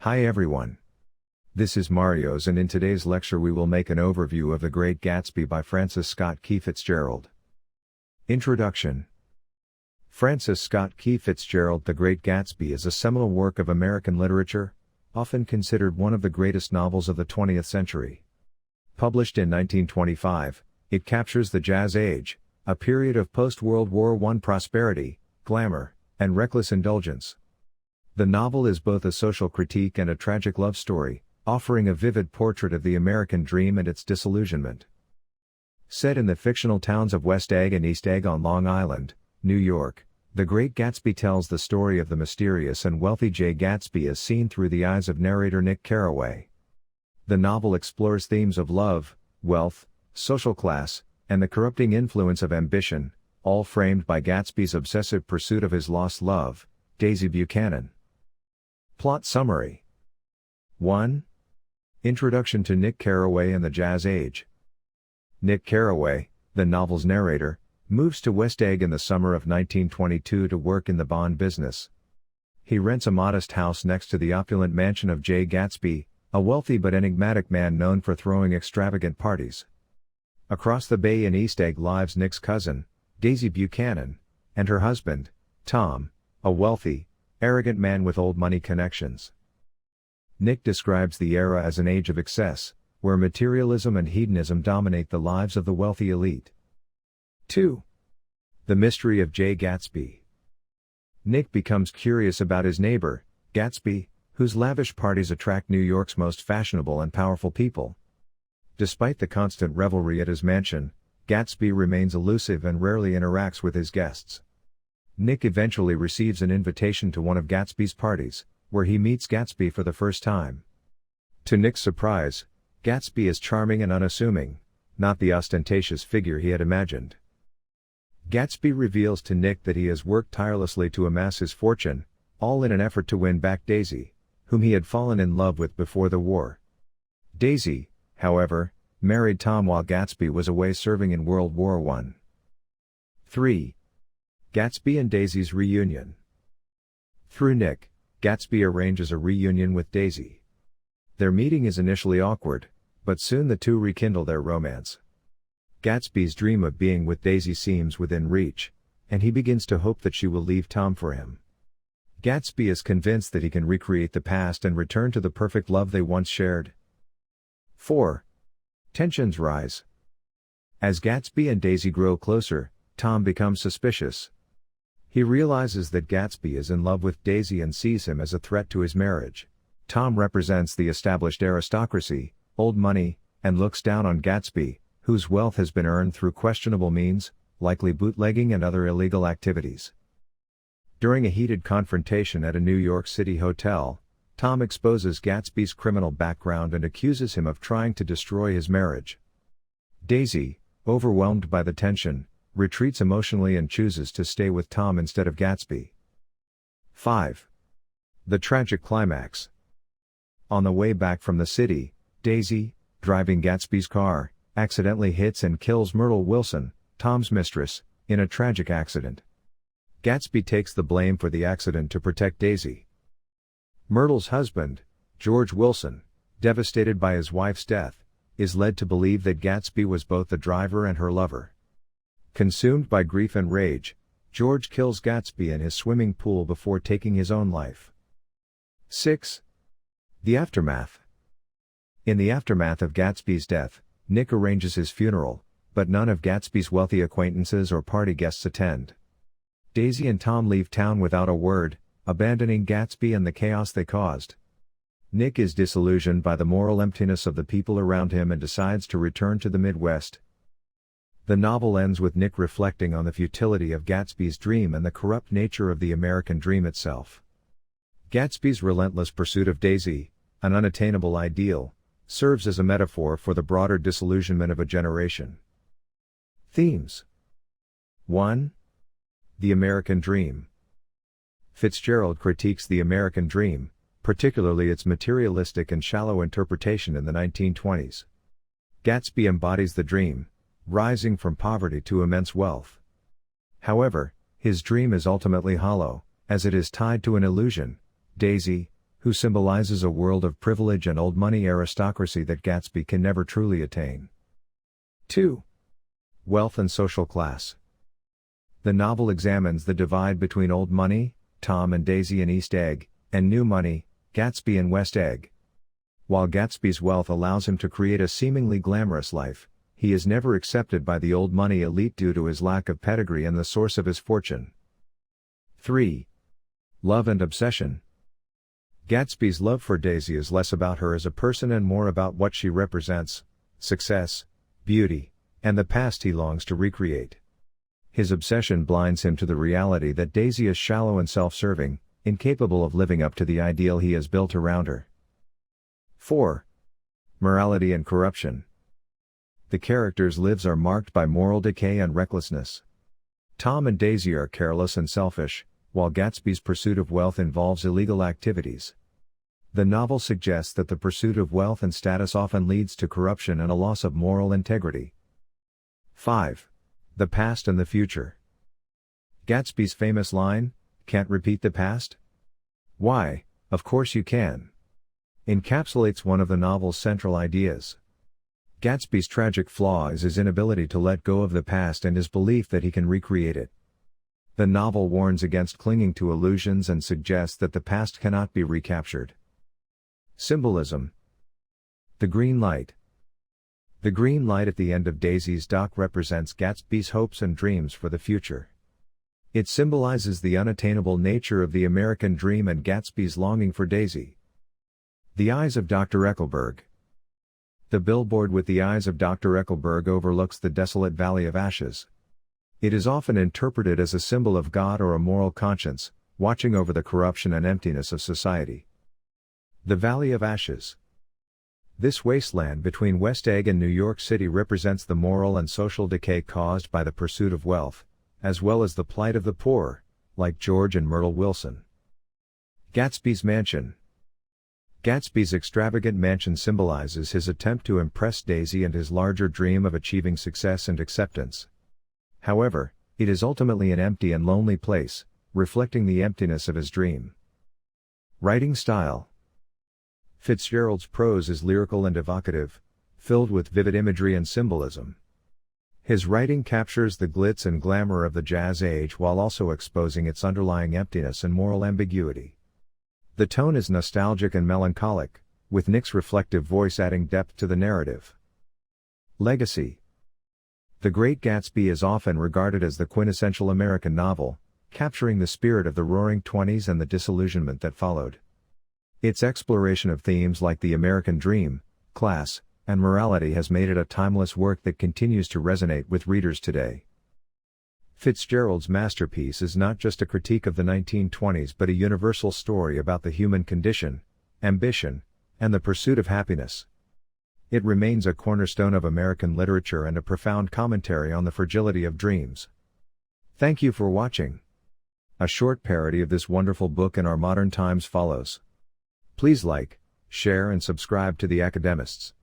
Hi everyone. This is Mario's, and in today's lecture we will make an overview of The Great Gatsby by Francis Scott Key Fitzgerald. Introduction. Francis Scott Key Fitzgerald The Great Gatsby is a seminal work of American literature, often considered one of the greatest novels of the 20th century. Published in 1925, it captures the Jazz Age, a period of post-World War I prosperity, glamour, and reckless indulgence. The novel is both a social critique and a tragic love story, offering a vivid portrait of the American dream and its disillusionment. Set in the fictional towns of West Egg and East Egg on Long Island, New York, The Great Gatsby tells the story of the mysterious and wealthy J. Gatsby as seen through the eyes of narrator Nick Carraway. The novel explores themes of love, wealth, social class, and the corrupting influence of ambition, all framed by Gatsby's obsessive pursuit of his lost love, Daisy Buchanan. Plot summary. 1. Introduction to Nick Carraway and the Jazz Age. Nick Carraway, the novel's narrator, moves to West Egg in the summer of 1922 to work in the bond business. He rents a modest house next to the opulent mansion of J. Gatsby, a wealthy but enigmatic man known for throwing extravagant parties. Across the bay in East Egg lives Nick's cousin, Daisy Buchanan, and her husband, Tom, a wealthy, arrogant man with old money connections. Nick describes the era as an age of excess, where materialism and hedonism dominate the lives of the wealthy elite. 2. The mystery of J. Gatsby. Nick becomes curious about his neighbor, Gatsby, whose lavish parties attract New York's most fashionable and powerful people. Despite the constant revelry at his mansion, Gatsby remains elusive and rarely interacts with his guests. Nick eventually receives an invitation to one of Gatsby's parties, where he meets Gatsby for the first time. To Nick's surprise, Gatsby is charming and unassuming, not the ostentatious figure he had imagined. Gatsby reveals to Nick that he has worked tirelessly to amass his fortune, all in an effort to win back Daisy, whom he had fallen in love with before the war. Daisy, however, married Tom while Gatsby was away serving in World War I. 3. Gatsby and Daisy's reunion. Through Nick, Gatsby arranges a reunion with Daisy. Their meeting is initially awkward, but soon the two rekindle their romance. Gatsby's dream of being with Daisy seems within reach, and he begins to hope that she will leave Tom for him. Gatsby is convinced that he can recreate the past and return to the perfect love they once shared. 4. Tensions rise. As Gatsby and Daisy grow closer, Tom becomes suspicious. He realizes that Gatsby is in love with Daisy and sees him as a threat to his marriage. Tom represents the established aristocracy, old money, and looks down on Gatsby, whose wealth has been earned through questionable means, likely bootlegging and other illegal activities. During a heated confrontation at a New York City hotel, Tom exposes Gatsby's criminal background and accuses him of trying to destroy his marriage. Daisy, overwhelmed by the tension, retreats emotionally and chooses to stay with Tom instead of Gatsby. 5. The tragic climax. On the way back from the city, Daisy, driving Gatsby's car, accidentally hits and kills Myrtle Wilson, Tom's mistress, in a tragic accident. Gatsby takes the blame for the accident to protect Daisy. Myrtle's husband, George Wilson, devastated by his wife's death, is led to believe that Gatsby was both the driver and her lover. Consumed by grief and rage, George kills Gatsby in his swimming pool before taking his own life. 6. The aftermath. In the aftermath of Gatsby's death, Nick arranges his funeral, but none of Gatsby's wealthy acquaintances or party guests attend. Daisy and Tom leave town without a word, abandoning Gatsby and the chaos they caused. Nick is disillusioned by the moral emptiness of the people around him and decides to return to the Midwest. The novel ends with Nick reflecting on the futility of Gatsby's dream and the corrupt nature of the American dream itself. Gatsby's relentless pursuit of Daisy, an unattainable ideal, serves as a metaphor for the broader disillusionment of a generation. Themes. 1. The American Dream. Fitzgerald critiques the American dream, particularly its materialistic and shallow interpretation in the 1920s. Gatsby embodies the dream, rising from poverty to immense wealth. However, his dream is ultimately hollow, as it is tied to an illusion, Daisy, who symbolizes a world of privilege and old money aristocracy that Gatsby can never truly attain. 2. Wealth and social class. The novel examines the divide between old money, Tom and Daisy in East Egg, and new money, Gatsby in West Egg. While Gatsby's wealth allows him to create a seemingly glamorous life, he is never accepted by the old money elite due to his lack of pedigree and the source of his fortune. 3. Love and obsession. Gatsby's love for Daisy is less about her as a person and more about what she represents: success, beauty, and the past he longs to recreate. His obsession blinds him to the reality that Daisy is shallow and self-serving, incapable of living up to the ideal he has built around her. 4. Morality and corruption. The characters' lives are marked by moral decay and recklessness. Tom and Daisy are careless and selfish, while Gatsby's pursuit of wealth involves illegal activities. The novel suggests that the pursuit of wealth and status often leads to corruption and a loss of moral integrity. 5. The past and the future. Gatsby's famous line, "Can't repeat the past? Why, of course you can," encapsulates one of the novel's central ideas. Gatsby's tragic flaw is his inability to let go of the past and his belief that he can recreate it. The novel warns against clinging to illusions and suggests that the past cannot be recaptured. Symbolism. The green light. The green light at the end of Daisy's dock represents Gatsby's hopes and dreams for the future. It symbolizes the unattainable nature of the American dream and Gatsby's longing for Daisy. The eyes of Dr. Eckelberg. The billboard with the eyes of Dr. Eckelberg overlooks the desolate Valley of Ashes. It is often interpreted as a symbol of God or a moral conscience, watching over the corruption and emptiness of society. The Valley of Ashes. This wasteland between West Egg and New York City represents the moral and social decay caused by the pursuit of wealth, as well as the plight of the poor, like George and Myrtle Wilson. Gatsby's mansion. Gatsby's extravagant mansion symbolizes his attempt to impress Daisy and his larger dream of achieving success and acceptance. However, it is ultimately an empty and lonely place, reflecting the emptiness of his dream. Writing style. Fitzgerald's prose is lyrical and evocative, filled with vivid imagery and symbolism. His writing captures the glitz and glamour of the jazz age while also exposing its underlying emptiness and moral ambiguity. The tone is nostalgic and melancholic, with Nick's reflective voice adding depth to the narrative. Legacy. The Great Gatsby is often regarded as the quintessential American novel, capturing the spirit of the Roaring Twenties and the disillusionment that followed. Its exploration of themes like the American dream, class, and morality has made it a timeless work that continues to resonate with readers today. Fitzgerald's masterpiece is not just a critique of the 1920s but a universal story about the human condition, ambition, and the pursuit of happiness. It remains a cornerstone of American literature and a profound commentary on the fragility of dreams. Thank you for watching. A short parody of this wonderful book in our modern times follows. Please like, share and subscribe to The Academists.